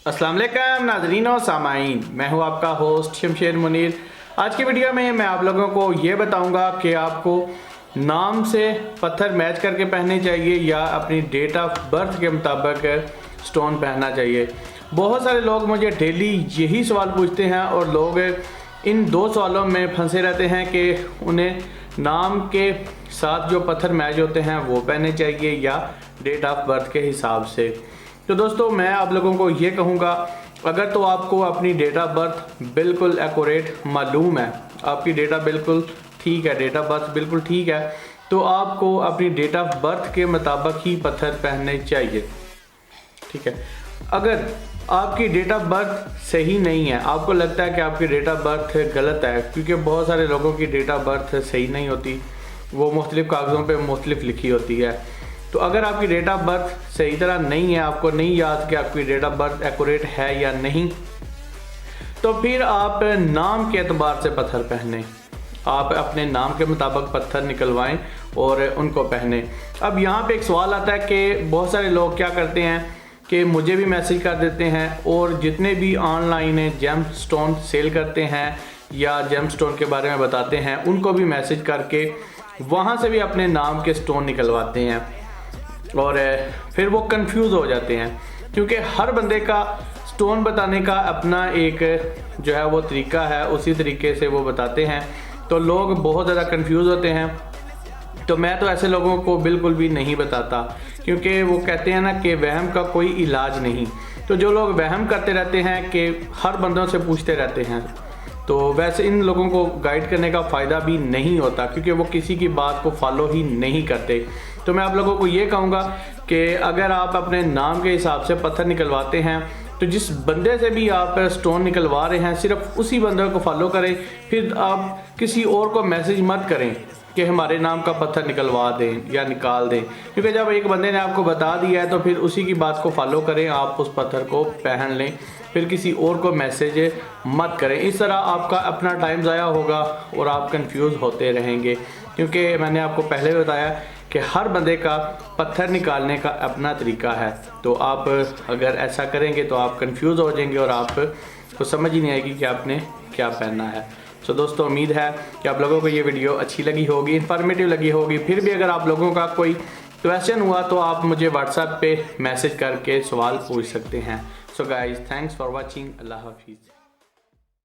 अस्सलाम वालेकुम नाज़रीन और सामाईन, मैं हूं आपका होस्ट शमशेर मुनीर। आज की वीडियो में मैं आप लोगों को ये बताऊंगा कि आपको नाम से पत्थर मैच करके पहनने चाहिए या अपनी डेट ऑफ बर्थ के मुताबिक स्टोन पहनना चाहिए। बहुत सारे लोग मुझे डेली यही सवाल पूछते हैं और लोग इन दो सवालों में फंसे रहते हैं कि उन्हें नाम के साथ जो पत्थर मैच होते हैं वो पहनने चाहिए या डेट ऑफ बर्थ के हिसाब से। तो दोस्तों मैं आप लोगों को ये कहूँगा, अगर तो आपको अपनी डेट ऑफ बर्थ बिल्कुल एक्यूरेट मालूम है, आपकी डेटा बिल्कुल ठीक है, डेट ऑफ बर्थ बिल्कुल ठीक है, तो आपको अपनी डेट ऑफ बर्थ के मुताबिक ही पत्थर पहनने चाहिए। ठीक है, अगर आपकी डेट ऑफ बर्थ सही नहीं है, आपको लगता है कि आपकी डेट ऑफ बर्थ गलत है, क्योंकि बहुत सारे लोगों की डेट ऑफ बर्थ सही नहीं होती, वो मुख्तलिफ कागज़ों पे मुख्तलिफ लिखी होती है। तो अगर आपकी डेट ऑफ बर्थ सही तरह नहीं है, आपको नहीं याद कि आपकी डेट ऑफ बर्थ एक्यूरेट है या नहीं, तो फिर आप नाम के एतबार से पत्थर पहने, आप अपने नाम के मुताबिक पत्थर निकलवाएं और उनको पहने। अब यहाँ पे एक सवाल आता है कि बहुत सारे लोग क्या करते हैं कि मुझे भी मैसेज कर देते हैं और जितने भी ऑनलाइन जेम स्टोन सेल करते हैं या जेम स्टोन के बारे में बताते हैं उनको भी मैसेज करके वहाँ से भी अपने नाम के स्टोन निकलवाते हैं और फिर वो कंफ्यूज हो जाते हैं, क्योंकि हर बंदे का स्टोन बताने का अपना एक जो है वो तरीका है, उसी तरीके से वो बताते हैं, तो लोग बहुत ज़्यादा कंफ्यूज होते हैं। तो मैं तो ऐसे लोगों को बिल्कुल भी नहीं बताता, क्योंकि वो कहते हैं ना कि वहम का कोई इलाज नहीं। तो जो लोग वहम करते रहते हैं कि हर बंदों से पूछते रहते हैं, तो वैसे इन लोगों को गाइड करने का फ़ायदा भी नहीं होता, क्योंकि वो किसी की बात को फॉलो ही नहीं करते। तो मैं आप लोगों को ये कहूँगा कि अगर आप अपने नाम के हिसाब से पत्थर निकलवाते हैं तो जिस बंदे से भी आप स्टोन निकलवा रहे हैं सिर्फ उसी बंदे को फॉलो करें, फिर आप किसी और को मैसेज मत करें कि हमारे नाम का पत्थर निकलवा दें या निकाल दें, क्योंकि जब एक बंदे ने आपको बता दिया है तो फिर उसी की बात को फॉलो करें, आप उस पत्थर को पहन लें, फिर किसी और को मैसेज मत करें। इस तरह आपका अपना टाइम ज़ाया होगा और आप कंफ्यूज होते रहेंगे, क्योंकि मैंने आपको पहले बताया कि हर बंदे का पत्थर निकालने का अपना तरीका है। तो आप अगर ऐसा करेंगे तो आप कंफ्यूज हो जाएंगे और आपको समझ ही नहीं आएगी कि आपने क्या पहनना है। तो दोस्तों उम्मीद है कि आप लोगों को ये वीडियो अच्छी लगी होगी, इन्फॉर्मेटिव लगी होगी। फिर भी अगर आप लोगों का कोई क्वेश्चन हुआ तो आप मुझे व्हाट्सएप पे मैसेज करके सवाल पूछ सकते हैं। So guys, thanks for watching. अल्लाह हाफिज़।